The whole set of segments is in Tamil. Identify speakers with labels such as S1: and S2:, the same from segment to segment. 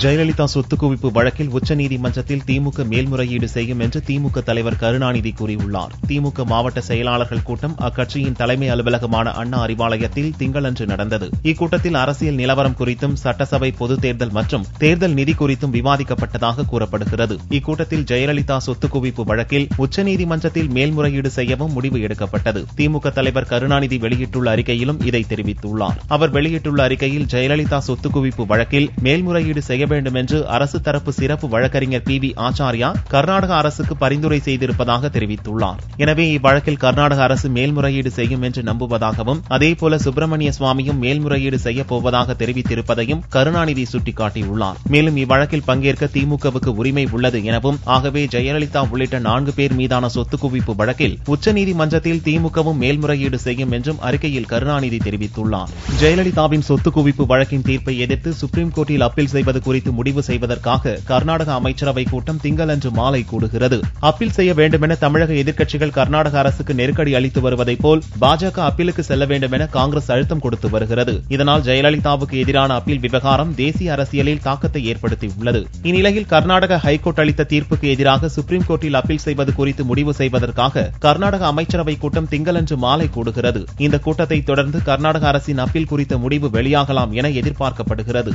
S1: ஜெயலலிதா சொத்து குவிப்பு வழக்கில் உச்சநீதிமன்றத்தில் திமுக மேல்முறையீடு செய்யும் என்று திமுக தலைவர் கருணாநிதி கூறியுள்ளார். திமுக மாவட்ட செயலாளர்கள் கூட்டம் அக்கட்சியின் தலைமை அலுவலகமான அண்ணா அறிவாலயத்தில் திங்களன்று நடந்தது. இக்கூட்டத்தில் அரசியல் நிலவரம் குறித்தும் சட்டசபை பொதுத் தேர்தல் மற்றும் தேர்தல் நிதி குறித்தும் விவாதிக்கப்பட்டதாக கூறப்படுகிறது. இக்கூட்டத்தில் ஜெயலலிதா சொத்து குவிப்பு வழக்கில் உச்சநீதிமன்றத்தில் மேல்முறையீடு செய்யவும் முடிவு எடுக்கப்பட்டது. திமுக தலைவர் கருணாநிதி வெளியிட்டுள்ள அறிக்கையிலும் இதை தெரிவித்துள்ளார். அவர் வெளியிட்டுள்ள அறிக்கையில் ஜெயலலிதா சொத்து குவிப்பு வழக்கில் மேல்முறையீடு செய்ய வேண்டும் என்று அரசு தரப்பு சிறப்பு வழக்கறிஞர் PV ஆச்சாரியா கர்நாடக அரசுக்கு பரிந்துரை செய்திருப்பதாக தெரிவித்துள்ளார். எனவே இவ்வழக்கில் கர்நாடக அரசு மேல்முறையீடு செய்யும் என்று நம்புவதாகவும் அதேபோல சுப்பிரமணிய சுவாமியும் மேல்முறையீடு செய்யப் போவதாக தெரிவித்திருப்பதையும் கருணாநிதி சுட்டிக்காட்டியுள்ளார். மேலும் இவ்வழக்கில் பங்கேற்க திமுகவுக்கு உரிமை உள்ளது எனவும், ஆகவே ஜெயலலிதா உள்ளிட்ட 4 பேர் மீதான சொத்து குவிப்பு வழக்கில் உச்சநீதிமன்றத்தில் திமுகவும் மேல்முறையீடு செய்யும் என்றும் அறிக்கையில் கருணாநிதி தெரிவித்துள்ளார். ஜெயலலிதாவின் சொத்து குவிப்பு வழக்கின் தீர்ப்பை எதிர்த்து சுப்ரீம் கோர்ட்டில் அப்பீல் செய்வது குறித்து முடிவு செய்வதற்காக கர்நாடக அமைச்சரவை கூட்டம் திங்களன்று மாலை கூடுகிறது. அப்பீல் செய்ய வேண்டுமென தமிழக எதிர்க்கட்சிகள் கர்நாடக அரசுக்கு நெருக்கடி அளித்து வருவதைப் போல் பாஜக அப்பீலுக்கு செல்ல வேண்டும் என காங்கிரஸ் அழுத்தம் கொடுத்து வருகிறது. இதனால் ஜெயலலிதாவுக்கு எதிரான அப்பீல் விவகாரம் தேசிய அரசியலில் தாக்கத்தை ஏற்படுத்தியுள்ளது. இந்நிலையில் கர்நாடக ஹைகோர்ட் அளித்த தீர்ப்புக்கு எதிராக சுப்ரீம் கோர்ட்டில் அப்பீல் செய்வது குறித்து முடிவு செய்வதற்காக கர்நாடக அமைச்சரவை கூட்டம் திங்களன்று மாலை கூடுகிறது. இந்த கூட்டத்தை தொடர்ந்து கர்நாடக அரசின் அப்பீல் குறித்த முடிவு வெளியாகலாம் என எதிர்பார்க்கப்படுகிறது.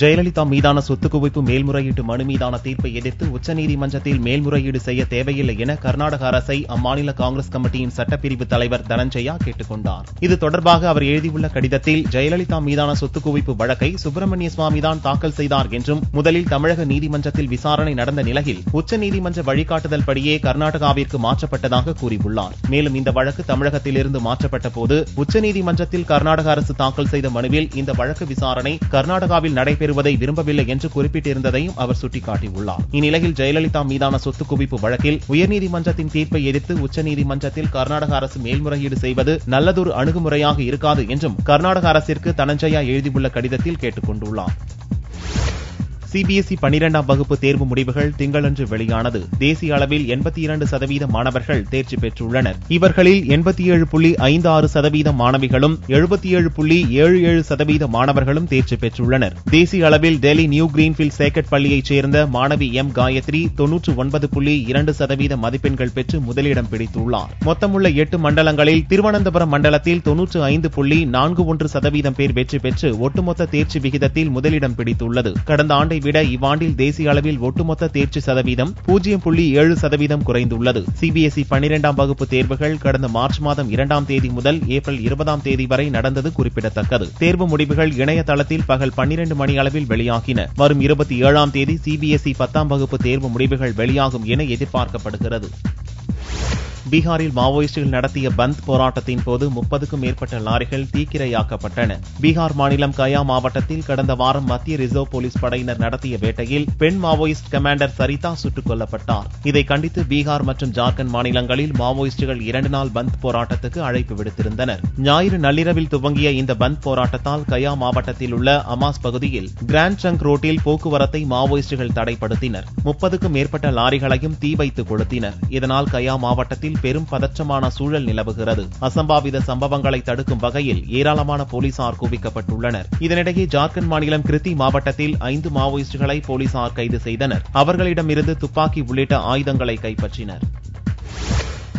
S1: ஜெயலலிதா மீதான சொத்து குவிப்பு மேல்முறையீட்டு மனு மீதான தீர்ப்பை எதிர்த்து உச்சநீதிமன்றத்தில் மேல்முறையீடு செய்ய தேவையில்லை என கர்நாடக அரசை அம்மாநில காங்கிரஸ் கமிட்டியின் சட்டப்பிரிவு தலைவர் தனஞ்சயா கேட்டுக் கொண்டார். இது தொடர்பாக அவர் எழுதியுள்ள கடிதத்தில் ஜெயலலிதா மீதான சொத்து குவிப்பு வழக்கை சுப்பிரமணிய சுவாமிதான் தாக்கல் செய்தார் என்றும், முதலில் தமிழக நீதிமன்றத்தில் விசாரணை நடந்த நிலையில் உச்சநீதிமன்ற வழிகாட்டுதல் படியே கர்நாடகாவிற்கு மாற்றப்பட்டதாக கூறியுள்ளார். மேலும் இந்த வழக்கு தமிழகத்திலிருந்து மாற்றப்பட்ட போது உச்சநீதிமன்றத்தில் கர்நாடக அரசு தாக்கல் செய்த மனுவில் இந்த வழக்கு விசாரணை கர்நாடகாவில் நடைபெறுவதை விரும்பவில்லை என்று குறிப்பிட்டிருந்ததையும் அவர் சுட்டிக்காட்டியுள்ளார். இந்நிலையில் ஜெயலலிதா மீதான சொத்து குவிப்பு வழக்கில் உயர்நீதிமன்றத்தின் தீர்ப்பை எதிர்த்து உச்சநீதிமன்றத்தில் கர்நாடக அரசு மேல்முறையீடு செய்வது நல்லதொரு அணுகுமுறையாக இருக்காது என்றும் கர்நாடக அரசிற்கு தனஞ்சயா எழுதியுள்ள கடிதத்தில் கேட்டுக் கொண்டுள்ளார். CBSE 12ஆம் வகுப்பு தேர்வு முடிவுகள் திங்களன்று வெளியானது. தேசிய அளவில் 82% மாணவர்கள் தேர்ச்சி பெற்றுள்ளனர். இவர்களில் 87.56% மாணவிகளும் 77.77% மாணவர்களும் தேர்ச்சி பெற்றுள்ளனர். தேசிய அளவில் டெல்லி நியூ கிரீன்ஃபீல்ட் சேக்கட் பள்ளியைச் சேர்ந்த மாணவி M காயத்ரி 99.2% மதிப்பெண்கள் பெற்று முதலிடம் பிடித்துள்ளார். மொத்தமுள்ள 8 மண்டலங்களில் திருவனந்தபுரம் மண்டலத்தில் 95.41% பேர் வெற்றி பெற்று ஒட்டுமொத்த தேர்ச்சி விகிதத்தில் முதலிடம் பிடித்துள்ளது. கடந்த ஆண்டை விட இவ்வாண்டில் தேசிய அளவில் ஒட்டுமொத்த தேர்ச்சி சதவீதம் 0.7% குறைந்துள்ளது. CBSE 12ஆம் வகுப்பு தேர்வுகள் கடந்த மார்ச் மாதம் 2ஆம் தேதி முதல் ஏப்ரல் 20ஆம் தேதி வரை நடந்தது குறிப்பிடத்தக்கது. தேர்வு முடிவுகள் இணையதளத்தில் பகல் 12 மணி அளவில் வெளியாகின. வரும் 27ஆம் தேதி CBSE 10ஆம் வகுப்பு தேர்வு முடிவுகள் வெளியாகும் என எதிர்பார்க்கப்படுகிறது. பீகாரில் மாவோயிஸ்டுகள் நடத்திய பந்த் போராட்டத்தின் போது 30க்கும் மேற்பட்ட லாரிகள் தீக்கிரையாக்கப்பட்டன. பீகார் மாநிலம் கயா மாவட்டத்தில் கடந்த வாரம் மத்திய ரிசர்வ் போலீஸ் படையினர் நடத்திய வேட்டையில் பெண் மாவோயிஸ்ட் கமாண்டர் சரிதா சுட்டுக் கொல்லப்பட்டார். இதை கண்டித்து பீகார் மற்றும் ஜார்க்கண்ட் மாநிலங்களில் மாவோயிஸ்டுகள் 2 நாள் பந்த் போராட்டத்துக்கு அழைப்பு விடுத்திருந்தனர். ஞாயிறு நள்ளிரவில் துவங்கிய இந்த பந்த் போராட்டத்தால் கயா மாவட்டத்தில் உள்ள அமாஸ் பகுதியில் கிராண்ட் ட்ரங்க் ரோட்டில் போக்குவரத்தை மாவோயிஸ்டுகள் தடைப்படுத்தினர். 30க்கும் மேற்பட்ட லாரிகளையும் தீ வைத்து கொளுத்தினர். இதனால் கயா மாவட்டத்தில் பெரும் பதற்றமான சூழல் நிலவுகிறது. அசம்பாவித சம்பவங்களை தடுக்கும் வகையில் ஏராளமான போலீசார் குவிக்கப்பட்டுள்ளனர். இதனிடையே ஜார்க்கண்ட் மாநிலம் கிருத்தி மாவட்டத்தில் 5 மாவோயிஸ்டுகளை போலீசார் கைது செய்தனர். அவர்களிடமிருந்து துப்பாக்கி உள்ளிட்ட ஆயுதங்களை கைப்பற்றினர்.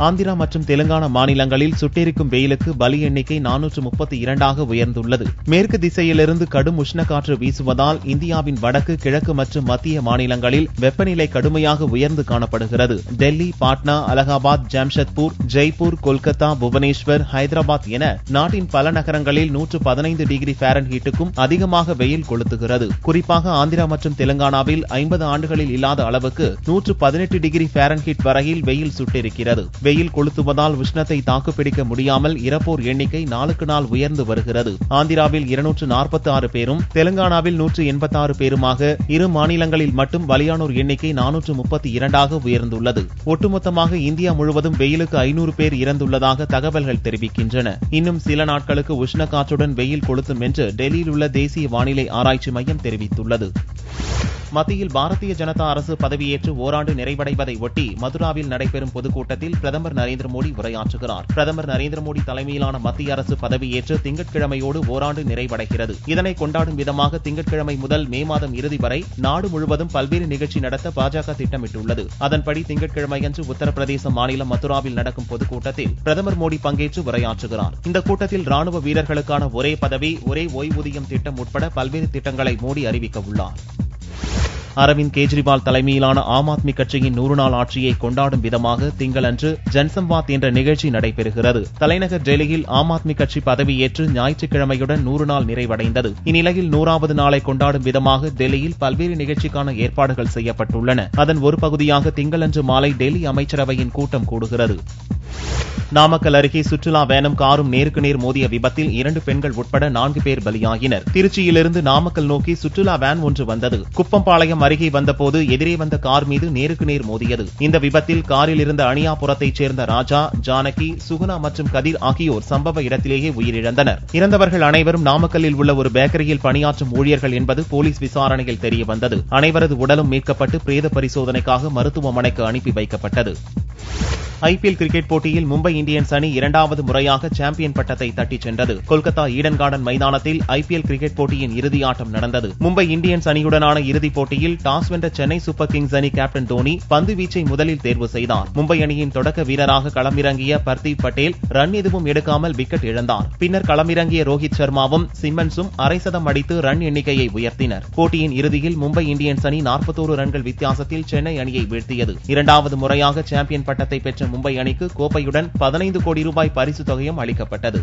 S1: ஆந்திரா மற்றும் தெலுங்கானா மாநிலங்களில் சுட்டெரிக்கும் வெயிலுக்கு பலி எண்ணிக்கை 432ஆக உயர்ந்துள்ளது. மேற்கு திசையிலிருந்து கடும் உஷ்ணக்காற்று வீசுவதால் இந்தியாவின் வடக்கு, கிழக்கு மற்றும் மத்திய மாநிலங்களில் வெப்பநிலை கடுமையாக உயர்ந்து காணப்படுகிறது. டெல்லி, பாட்னா, அலகாபாத், ஜாம்ஷெட்பூர், ஜெய்ப்பூர், கொல்கத்தா, புவனேஸ்வர், ஹைதராபாத் என நாட்டின் பல நகரங்களில் 115 டிகிரி ஃபாரன்ஹீட்டுக்கும் அதிகமாக வெயில் கொளுத்துகிறது. குறிப்பாக ஆந்திரா மற்றும் தெலுங்கானாவில் 50 ஆண்டுகளில் இல்லாத அளவுக்கு 118 டிகிரி ஃபாரன்ஹீட் வரையில் வெயில் சுட்டெரிக்கிறது. வெயில் கொளுத்துவதால் உஷ்ணத்தை தாக்குப்பிடிக்க முடியாமல் இறப்போர் எண்ணிக்கை நாளுக்கு நாள் உயர்ந்து வருகிறது. ஆந்திராவில் 246 பேரும், தெலுங்கானாவில் 186 பேருமாக இரு மாநிலங்களில் மட்டும் பலியானோர் எண்ணிக்கை 432ஆக உயர்ந்துள்ளது. ஒட்டுமொத்தமாக இந்தியா முழுவதும் வெயிலுக்கு 500 பேர் இறந்துள்ளதாக தகவல்கள் தெரிவிக்கின்றன. இன்னும் சில நாட்களுக்கு உஷ்ணக்காற்றுடன் வெயில் கொளுத்தும் என்று டெல்லியில் உள்ள தேசிய வானிலை ஆராய்ச்சி மையம் தெரிவித்துள்ளது. மத்தியில் பாரதிய ஜனதா அரசு பதவியேற்று ஓராண்டு நிறைவடைவதை ஒட்டி மதுராவில் நடைபெறும் பொதுக்கூட்டத்தில் பிரதமர் பிரதமர் நரேந்திர மோடி உரையாற்றுகிறார். பிரதமர் நரேந்திர மோடி தலைமையிலான மத்திய அரசு பதவியேற்று திங்கட்கிழமையோடு ஓராண்டு நிறைவடைகிறது. இதனை கொண்டாடும் விதமாக திங்கட்கிழமை முதல் மே மாதம் இறுதி வரை நாடு முழுவதும் பல்வேறு நிகழ்ச்சி நடத்த பாஜக திட்டமிட்டுள்ளது. அதன்படி திங்கட்கிழமையன்று உத்தரப்பிரதேச மாநிலம் மதுராவில் நடக்கும் பொதுக்கூட்டத்தில் பிரதமர் மோடி பங்கேற்று உரையாற்றுகிறார். இந்த கூட்டத்தில் ராணுவ வீரர்களுக்கான ஒரே பதவி, ஒரே ஓய்வூதியம் திட்டம் உட்பட பல்வேறு திட்டங்களை மோடி அறிவிக்க உள்ளார். அரவிந்த் கெஜ்ரிவால் தலைமையிலான ஆம் ஆத்மி கட்சியின் 100 நாள் ஆட்சியை கொண்டாடும் விதமாக திங்களன்று ஜன்சம்வாத் என்ற நிகழ்ச்சி நடைபெறுகிறது. தலைநகர் டெல்லியில் ஆம் ஆத்மி கட்சி பதவியேற்று ஞாயிற்றுக்கிழமையுடன் 100 நாள் நிறைவடைந்தது. இந்நிலையில் 100வது நாளை கொண்டாடும் விதமாக டெல்லியில் பல்வேறு நிகழ்ச்சிக்கான ஏற்பாடுகள் செய்யப்பட்டுள்ளன. அதன் ஒரு பகுதியாக திங்களன்று மாலை டெல்லி அமைச்சரவையின் கூட்டம் கூடுகிறது. நாமக்கல் அருகே சுற்றுலா வேனும் காரும் நேருக்கு நேர் மோதிய விபத்தில் 2 பெண்கள் உட்பட 4 பேர் பலியாகினர். திருச்சியிலிருந்து நாமக்கல் நோக்கி சுற்றுலா வேன் ஒன்று வந்தது. குப்பம்பாளையம் அருகே வந்தபோது எதிரே வந்த கார் மீது நேருக்கு நேர் மோதியது. இந்த விபத்தில் காரில் இருந்த அணியாபுரத்தைச் சேர்ந்த ராஜா, ஜானகி, சுகுணா மற்றும் கதிர் ஆகியோர் சம்பவ இடத்திலேயே உயிரிழந்தனர். இறந்தவர்கள் அனைவரும் நாமக்கல்லில் உள்ள ஒரு பேக்கரியில் பணியாற்றும் ஊழியர்கள் என்பது போலீஸ் விசாரணையில் தெரியவந்தது. அனைவரது உடலும் மீட்கப்பட்டு பிரேத பரிசோதனைக்காக மருத்துவமனைக்கு அனுப்பி வைக்கப்பட்டது. ஐபிஎல் கிரிக்கெட் போட்டியில் மும்பை இந்தியன்ஸ் அணி 2வது முறையாக சாம்பியன் பட்டத்தை தட்டிச் சென்றது. கொல்கத்தா ஈடன் கார்டன் மைதானத்தில் ஐபிஎல் கிரிக்கெட் போட்டியின் இறுதி ஆட்டம் நடந்தது. மும்பை இந்தியன்ஸ் அணியுடனான இறுதிப் போட்டியில் டாஸ் வென்ற சென்னை சூப்பர் கிங்ஸ் அணி கேப்டன் தோனி பந்து வீச்சை முதலில் தேர்வு செய்தார். மும்பை அணியின் தொடக்க வீரராக களமிறங்கிய பர்தீப் பட்டேல் ரன் எதுவும் எடுக்காமல் விக்கெட் இழந்தார். பின்னர் களமிறங்கிய ரோஹித் சர்மாவும் சிம்மன்ஸும் அரை சதம் அடித்து ரன் எண்ணிக்கையை உயர்த்தினர். போட்டியின் இறுதியில் மும்பை இந்தியன்ஸ் அணி 41 ரன்கள் வித்தியாசத்தில் சென்னை அணியை வீழ்த்தியது. 2வது முறையாக சாம்பியன் பட்டத்தை பெற்ற மும்பை அணிக்கு கோப்பையுடன் 15 கோடி ரூபாய் பரிசு தொகையும் அளிக்கப்பட்டது.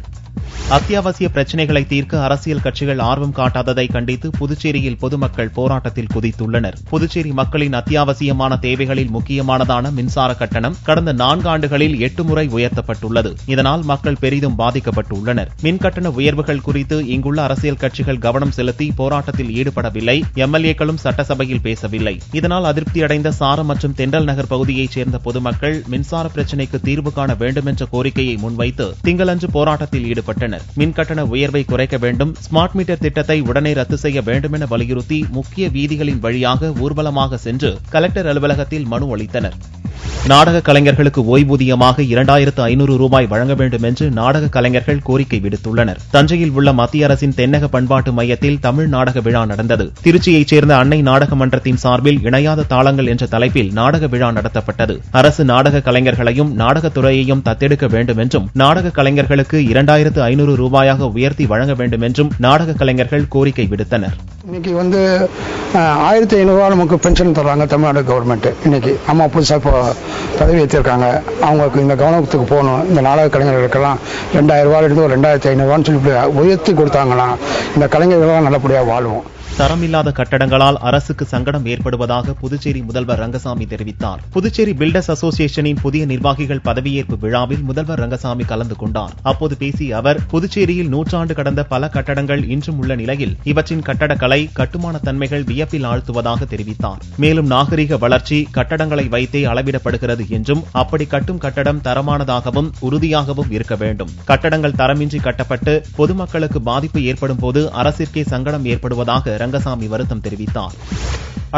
S1: அத்தியாவசிய பிரச்சினைகளை தீர்க்க அரசியல் கட்சிகள் ஆர்வம் காட்டாததை கண்டித்து புதுச்சேரியில் பொதுமக்கள் போராட்டத்தில் குதித்துள்ளனர். புதுச்சேரி மக்களின் அத்தியாவசியமான தேவைகளில் முக்கியமானதான மின்சார கட்டணம் கடந்த 4 ஆண்டுகளில் 8 முறை உயர்த்தப்பட்டுள்ளது. இதனால் மக்கள் பெரிதும் பாதிக்கப்பட்டுள்ளனர். மின்கட்டண உயர்வுகள் குறித்து இங்குள்ள அரசியல் கட்சிகள் கவனம் செலுத்தி போராட்டத்தில் ஈடுபடவில்லை. எம்எல்ஏக்களும் சட்டசபையில் பேசவில்லை. இதனால் அதிருப்தியடைந்த சாரம் மற்றும் தென்றல் நகர் பகுதியைச் சேர்ந்த பொதுமக்கள் மின்சார பிரச்சினைக்கு தீர்வு காண வேண்டும் என்ற கோரிக்கையை முன்வைத்து திங்களன்று போராட்டத்தில் ஈடுபட்டனர். மின்கட்டண உயர்வை குறைக்க வேண்டும், ஸ்மார்ட் மீட்டர் திட்டத்தை உடனே ரத்து செய்ய வேண்டும் என வலியுறுத்தி முக்கிய வீதிகளின் வழியாக ஊர்வலமாக சென்று கலெக்டர் அலுவலகத்தில் மனு அளித்தனர். நாடக கலைஞர்களுக்கு ஓய்வூதியமாக 2500 ரூபாய் வழங்க வேண்டும் என்று நாடக கலைஞர்கள் கோரிக்கை விடுத்துள்ளனர். தஞ்சையில் உள்ள மத்திய அரசின் தென்னக பண்பாட்டு மையத்தில் தமிழ் நாடக விழா நடந்தது. திருச்சியைச் சேர்ந்த அன்னை நாடக மன்றத்தின் சார்பில் இணையாத தாளங்கள் என்ற தலைப்பில் நாடக விழா நடத்தப்பட்டது. அரசு நாடக கலைஞர்களையும் நாடகத்துறையையும் தத்தெடுக்க வேண்டும் என்றும் நாடக கலைஞர்களுக்கு 2500 ரூபாயாக உயர்த்தி வழங்க வேண்டும் என்றும் நாடக கலைஞர்கள் கோரிக்கை விடுத்தனர்.
S2: இன்னைக்கு 1500 ரூபா நமக்கு பென்ஷன் தர்றாங்க தமிழ்நாடு கவர்மெண்ட். இன்னைக்கு அம்மா புதுசாக இப்போ பதவி ஏற்றிருக்காங்க. அவங்களுக்கு இந்த கவனத்துக்கு போகணும். இந்த நாடக கலைஞர்களுக்கெல்லாம் 2000 ரூபாயிலிருந்து ஒரு 2500 சொல்லி உயர்த்தி கொடுத்தாங்கன்னா இந்த கலைஞர்களெல்லாம் நல்லபடியாக வாழ்வோம்.
S1: தரமில்லாத கட்டடங்களால் அரசுக்கு சங்கடம் ஏற்படுவதாக புதுச்சேரி முதல்வர் ரங்கசாமி தெரிவித்தார். புதுச்சேரி பில்டர்ஸ் அசோசியேஷனின் புதிய நிர்வாகிகள் பதவியேற்பு விழாவில் முதல்வர் ரங்கசாமி கலந்து கொண்டார். அப்போது பேசிய அவர், புதுச்சேரியில் 100 ஆண்டு கடந்த பல கட்டடங்கள் இன்றும் உள்ள நிலையில் இவற்றின் கட்டடக்கலை, கட்டுமான தன்மைகள் வியப்பில் ஆழ்த்துவதாக தெரிவித்தார். மேலும் நாகரிக வளர்ச்சி கட்டடங்களை வைத்தே அளவிடப்படுகிறது என்றும் அப்படி கட்டும் கட்டடம் தரமானதாகவும் உறுதியாகவும் இருக்க வேண்டும். கட்டடங்கள் தரமின்றி கட்டப்பட்டு பொதுமக்களுக்கு பாதிப்பு ஏற்படும் போது அரசிற்கே சங்கடம் ஏற்படுவதாக ரங்கசாமி வருத்தம் தெரிவித்தார்.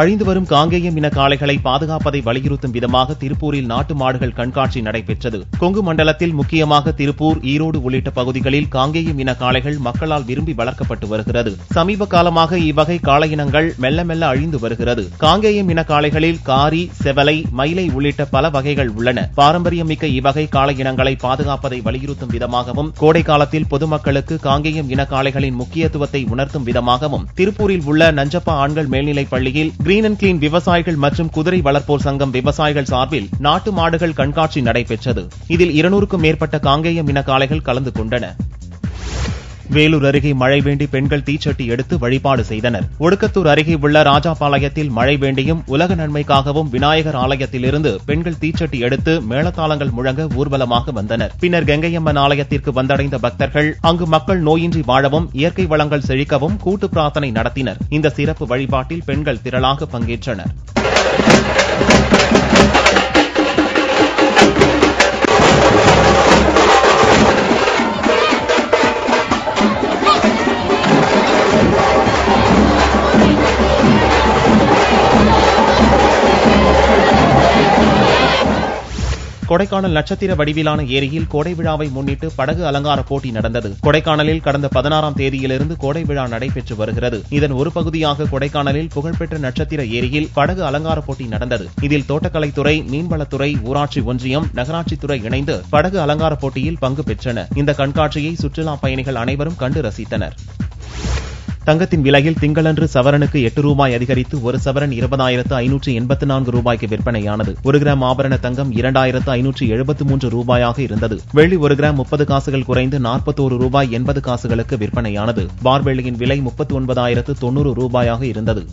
S1: அழிந்து வரும் காங்கேயம் இன காளைகளை பாதுகாப்பதை வலியுறுத்தும் விதமாக திருப்பூரில் நாட்டு மாடுகள் கண்காட்சி நடைபெற்றது. கொங்கு மண்டலத்தில் முக்கியமாக திருப்பூர், ஈரோடு உள்ளிட்ட பகுதிகளில் காங்கேயம் இன காளைகள் மக்களால் விரும்பி வளர்க்கப்பட்டு வருகிறது. சமீப காலமாக இவ்வகை காளை இனங்கள் மெல்ல மெல்ல அழிந்து வருகிறது. காங்கேயம் இன காளைகளில் காரி, செவலை, மயிலை உள்ளிட்ட பல வகைகள் உள்ளன. பாரம்பரியமிக்க இவ்வகை காளை இனங்களை பாதுகாப்பதை வலியுறுத்தும் விதமாகவும் கோடை காலத்தில் பொதுமக்களுக்கு காங்கேயம் இன காளைகளின் முக்கியத்துவத்தை உணர்த்தும் விதமாகவும் திருப்பூரில் உள்ள நஞ்சப்பா ஆண்கள் மேல்நிலைப் பள்ளியில் கிரீன் அண்ட் கிளீன் விவசாயிகள் மற்றும் குதிரை வளர்ப்போர் சங்கம் விவசாயிகள் சார்பில் நாட்டு மாடுகள் கண்காட்சி நடைபெற்றது. இதில் 200க்கும் மேற்பட்ட காங்கேயம் இன காளைகள் கலந்து கொண்டன. வேலூர் அருகே மழை வேண்டி பெண்கள் தீச்சட்டி எடுத்து வழிபாடு செய்தனர். ஒடுக்கத்தூர் அருகே உள்ள ராஜாபாளையத்தில் மழை வேண்டியும் உலக நன்மைக்காகவும் விநாயகர் ஆலயத்திலிருந்து பெண்கள் தீச்சட்டி எடுத்து மேளதாளங்கள் முழங்க ஊர்வலமாக வந்தனர். பின்னர் கங்கையம்மன் ஆலயத்திற்கு வந்தடைந்த பக்தர்கள் அங்கு மக்கள் நோயின்றி வாழவும் இயற்கை வளங்கள் செழிக்கவும் கூட்டு பிரார்த்தனை நடத்தினர். இந்த சிறப்பு வழிபாட்டில் பெண்கள் திரளாக பங்கேற்றனர். கொடைக்கானல் நட்சத்திர வடிவிலான ஏரியில் கோடை விழாவை முன்னிட்டு படகு அலங்கார போட்டி நடந்தது. கொடைக்கானலில் கடந்த 16ஆம் தேதியிலிருந்து கோடை விழா நடைபெற்று வருகிறது. இதன் ஒரு பகுதியாக கொடைக்கானலில் புகழ்பெற்ற நட்சத்திர ஏரியில் படகு அலங்கார போட்டி நடந்தது. இதில் தோட்டக்கலைத்துறை, மீன்வளத்துறை, ஊராட்சி ஒன்றியம், நகராட்சித்துறை இணைந்து படகு அலங்கார போட்டியில் பங்கு பெற்றன. இந்த கண்காட்சியை சுற்றுலா பயணிகள் அனைவரும் கண்டு ரசித்தனர். தங்கத்தின் விலையில் திங்களன்று சவரனுக்கு 8 ரூபாய் அதிகரித்து ஒரு சவரன் 20,584 ரூபாய்க்கு விற்பனையானது. 1 கிராம் ஆபரண தங்கம் 2,573 ரூபாயாக இருந்தது. வெள்ளி 1 கிராம் 30 காசுகள் குறைந்து 41 ரூபாய் 80 காசுகளுக்கு விற்பனையானது. பார் வெள்ளியின் விலை 39,090 ரூபாயாக இருந்தது.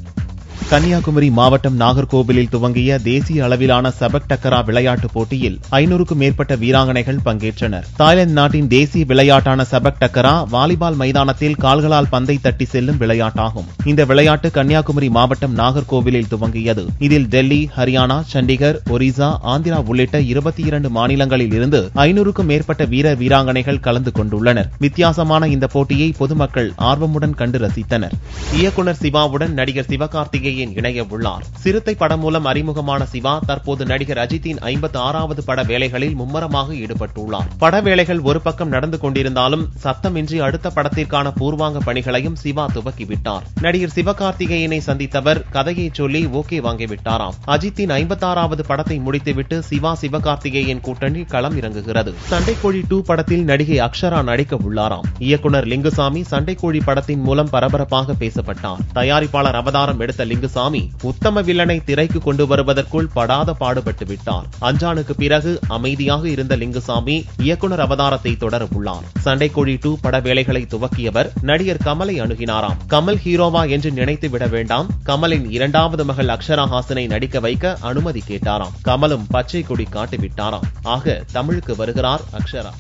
S1: கன்னியாகுமரி மாவட்டம் நாகர்கோவிலில் துவங்கிய தேசிய அளவிலான சபக் டக்கரா விளையாட்டுப் போட்டியில் 500க்கும் மேற்பட்ட வீராங்கனைகள் பங்கேற்றனர். தாய்லாந்து நாட்டின் தேசிய விளையாட்டான சபக் டக்கரா வாலிபால் மைதானத்தில் கால்களால் பந்தை தட்டி செல்லும் விளையாட்டாகும். இந்த விளையாட்டு கன்னியாகுமரி மாவட்டம் நாகர்கோவிலில் துவங்கியது. இதில் டெல்லி, ஹரியானா, சண்டிகர், ஒரிசா, ஆந்திரா உள்ளிட்ட 22 மாநிலங்களில் இருந்து 500க்கும் மேற்பட்ட வீரர் வீராங்கனைகள் கலந்து கொண்டுள்ளனர். வித்தியாசமான இந்த போட்டியை பொதுமக்கள் ஆர்வமுடன் கண்டு ரசித்தனர். இயக்குநர் சிவாவுடன் நடிகர் சிவகார்த்திகேயன் இணைய உள்ளார். சிறுத்தை படம் மூலம் அறிமுகமான சிவா தற்போது நடிகர் அஜித்தின் 56வது பட வேலைகளில் மும்மரமாக ஈடுபட்டுள்ளார். பட வேலைகள் ஒரு பக்கம் நடந்து கொண்டிருந்தாலும் சத்தமின்றி அடுத்த படத்திற்கான பூர்வாங்க பணிகளையும் சிவா துவக்கிவிட்டார். நடிகர் சிவகார்த்திகேயனை சந்தித்தவர் கதையை சொல்லி ஓகே வாங்கிவிட்டாராம். அஜித்தின் 56வது படத்தை முடித்துவிட்டு சிவகார்த்திகேயன் கூட்டணி களம் இறங்குகிறது. சண்டைக்கோழி 2 படத்தில் நடிகை அக்ஷரா நடிக்க உள்ளாராம். இயக்குநர் லிங்குசாமி சண்டைக்கோழி படத்தின் மூலம் பரபரப்பாக பேசப்பட்டார். தயாரிப்பாளர் அவதாரம் எடுத்த லிங்குசாமி உத்தம வில்லனை திரைக்கு கொண்டு வருவதற்குள் படாத பாடுபட்டு விட்டார். அஞ்சானுக்கு பிறகு அமைதியாக இருந்த லிங்குசாமி இயக்குநர் அவதாரத்தை தொடர உள்ளார். சண்டைக்கோழி 2 பட வேலைகளை துவக்கியவர் நடிகர் கமலை அணுகினாராம். கமல் ஹீரோவா என்று நினைத்து விட வேண்டாம், கமலின் 2வது மகள் அக்ஷரா ஹாசனை நடிக்க வைக்க அனுமதி கேட்டாராம். கமலும் பச்சை கொடி காட்டிவிட்டாராம். ஆக தமிழுக்கு வருகிறார் அக்ஷரா.